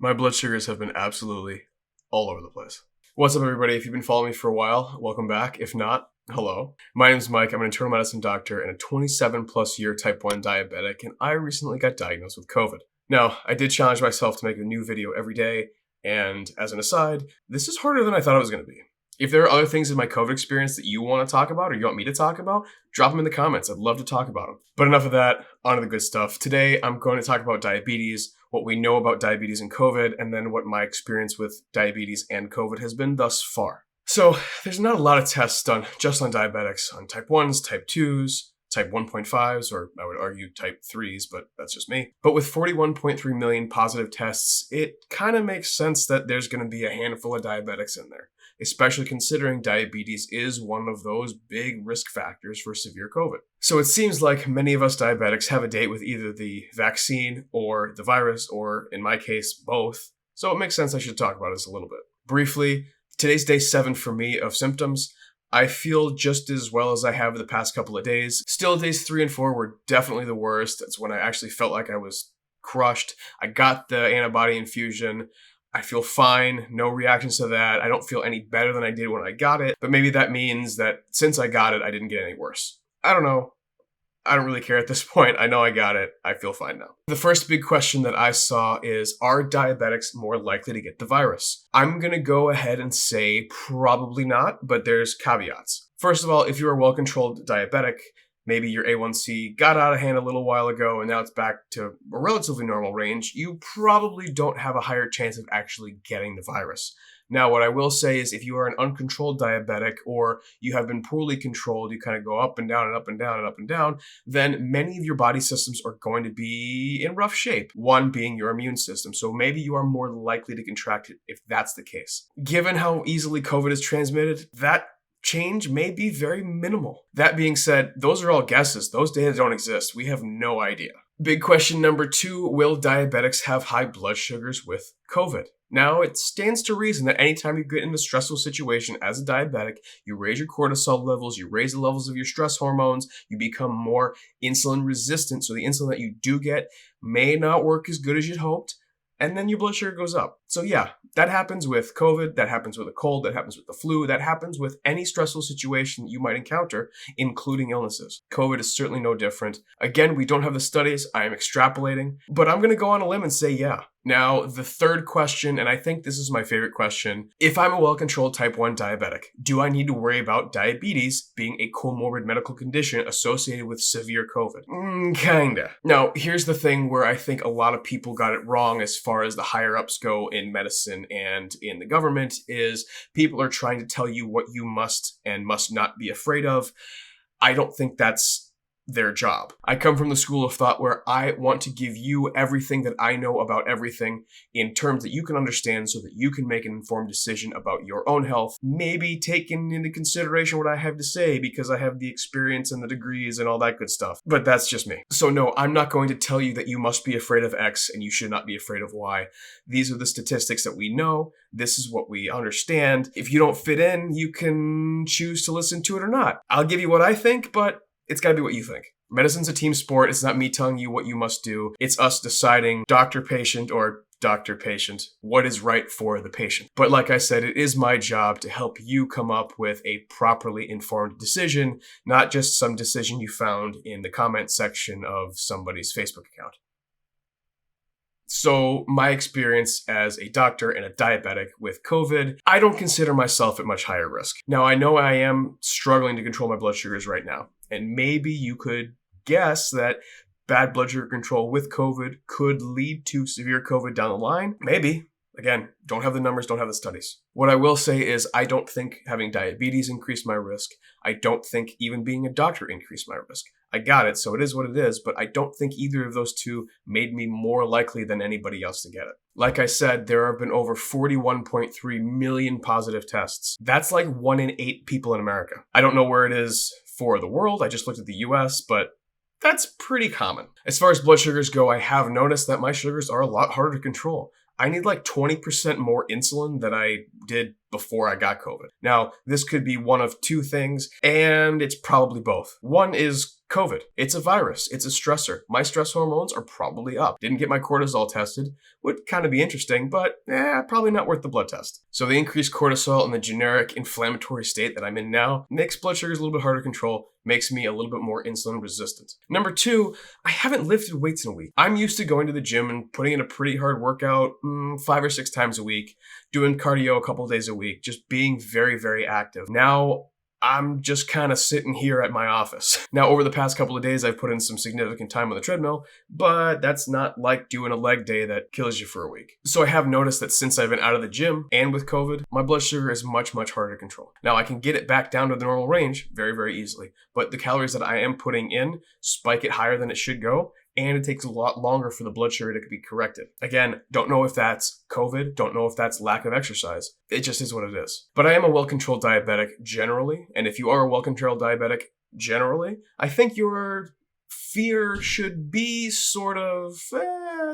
My blood sugars have been absolutely all over the place. What's up, everybody? If you've been following me for a while, welcome back. If not, hello. My name is Mike. I'm an internal medicine doctor and a 27 plus year type 1 diabetic, and I recently got diagnosed with COVID. Now, I did challenge myself to make a new video every day, and as an aside, this is harder than I thought it was going to be. If there are other things in my COVID experience that you want to talk about or you want me to talk about, drop them in the comments. I'd love to talk about them. But enough of that, on to the good stuff. Today, I'm going to talk about diabetes, what we know about diabetes and COVID, and then what my experience with diabetes and COVID has been thus far. So, there's not a lot of tests done just on diabetics, on type 1s, type 2s, type 1.5s, or I would argue type 3s, but that's just me. But with 41.3 million positive tests, it kind of makes sense that there's going to be a handful of diabetics in there, especially considering diabetes is one of those big risk factors for severe COVID. So it seems like many of us diabetics have a date with either the vaccine or the virus, or in my case, both. So it makes sense I should talk about this a little bit. Briefly, today's day 7 for me of symptoms. I feel just as well as I have the past couple of days. Still, days 3 and 4 were definitely the worst. That's when I actually felt like I was crushed. I got the antibody infusion. I feel fine, no reactions to that. I don't feel any better than I did when I got it, but maybe that means that since I got it, I didn't get any worse. I don't know. I don't really care at this point. I know I got it. I feel fine now. The first big question that I saw is, are diabetics more likely to get the virus? I'm going to go ahead and say probably not, but there's caveats. First of all, if you're a well-controlled diabetic, maybe your A1C got out of hand a little while ago and now it's back to a relatively normal range, you probably don't have a higher chance of actually getting the virus. Now, what I will say is if you are an uncontrolled diabetic or you have been poorly controlled, you kind of go up and down and up and down and up and down, then many of your body systems are going to be in rough shape, one being your immune system. So maybe you are more likely to contract it if that's the case. Given how easily COVID is transmitted, that change may be very minimal. That being said, those are all guesses. Those data don't exist. We have no idea. Big question number 2, will diabetics have high blood sugars with COVID? Now, it stands to reason that anytime you get in a stressful situation as a diabetic, you raise your cortisol levels, you raise the levels of your stress hormones, you become more insulin resistant. So the insulin that you do get may not work as good as you'd hoped, and then your blood sugar goes up. So yeah, that happens with COVID, that happens with a cold, that happens with the flu, that happens with any stressful situation you might encounter, including illnesses. COVID is certainly no different. Again, we don't have the studies, I am extrapolating, but I'm going to go on a limb and say yeah. Now, the third question, and I think this is my favorite question, if I'm a well-controlled type 1 diabetic, do I need to worry about diabetes being a comorbid medical condition associated with severe COVID? Kinda. Now, here's the thing where I think a lot of people got it wrong as far as the higher-ups go in medicine and in the government, is people are trying to tell you what you must and must not be afraid of. I don't think that's their job. I come from the school of thought where I want to give you everything that I know about everything in terms that you can understand so that you can make an informed decision about your own health, maybe taking into consideration what I have to say because I have the experience and the degrees and all that good stuff. But that's just me. So no, I'm not going to tell you that you must be afraid of X and you should not be afraid of Y. These are the statistics that we know. This is what we understand. If you don't fit in, you can choose to listen to it or not. I'll give you what I think, but it's gotta be what you think. Medicine's a team sport. It's not me telling you what you must do. It's us deciding doctor-patient or doctor-patient what is right for the patient. But like I said, it is my job to help you come up with a properly informed decision, not just some decision you found in the comment section of somebody's Facebook account. So my experience as a doctor and a diabetic with COVID, I don't consider myself at much higher risk. Now, I know I am struggling to control my blood sugars right now, and maybe you could guess that bad blood sugar control with COVID could lead to severe COVID down the line. Maybe. Again, don't have the numbers, don't have the studies. What I will say is I don't think having diabetes increased my risk. I don't think even being a doctor increased my risk. I got it, so it is what it is, but I don't think either of those two made me more likely than anybody else to get it. Like I said, there have been over 41.3 million positive tests. That's like 1 in 8 people in America. I don't know where it is for the world, I just looked at the US, but that's pretty common. As far as blood sugars go, I have noticed that my sugars are a lot harder to control. I need like 20% more insulin than I did before I got COVID. Now, this could be one of two things, and it's probably both. One is COVID. It's a virus. It's a stressor. My stress hormones are probably up. Didn't get my cortisol tested. Would kind of be interesting, but probably not worth the blood test. So the increased cortisol and the generic inflammatory state that I'm in now makes blood sugars a little bit harder to control, makes me a little bit more insulin resistant. Number two, I haven't lifted weights in a week. I'm used to going to the gym and putting in a pretty hard workout 5 or 6 times a week, doing cardio a couple days a week, just being very, very active. Now, I'm just kind of sitting here at my office. Now, over the past couple of days, I've put in some significant time on the treadmill, but that's not like doing a leg day that kills you for a week. So I have noticed that since I've been out of the gym and with COVID, my blood sugar is much, much harder to control. Now, I can get it back down to the normal range very, very easily, but the calories that I am putting in spike it higher than it should go, and it takes a lot longer for the blood sugar to be corrected. Again, don't know if that's COVID, don't know if that's lack of exercise. It just is what it is. But I am a well-controlled diabetic generally, and if you are a well-controlled diabetic generally, I think your fear should be sort of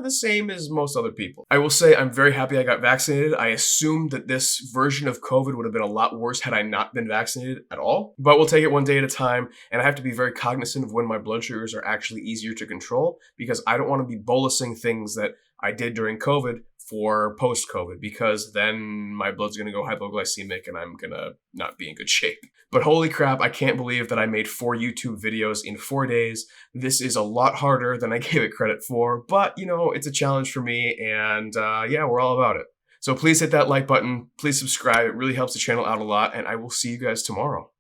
the same as most other people. I will say I'm very happy I got vaccinated. I assumed that this version of COVID would have been a lot worse had I not been vaccinated at all. But we'll take it one day at a time, and I have to be very cognizant of when my blood sugars are actually easier to control, because I don't want to be bolusing things that I did during COVID for post-COVID, because then my blood's going to go hypoglycemic and I'm going to not be in good shape. But holy crap, I can't believe that I made 4 YouTube videos in 4 days. This is a lot harder than I gave it credit for, but it's a challenge for me, and we're all about it. So please hit that like button, please subscribe, it really helps the channel out a lot, and I will see you guys tomorrow.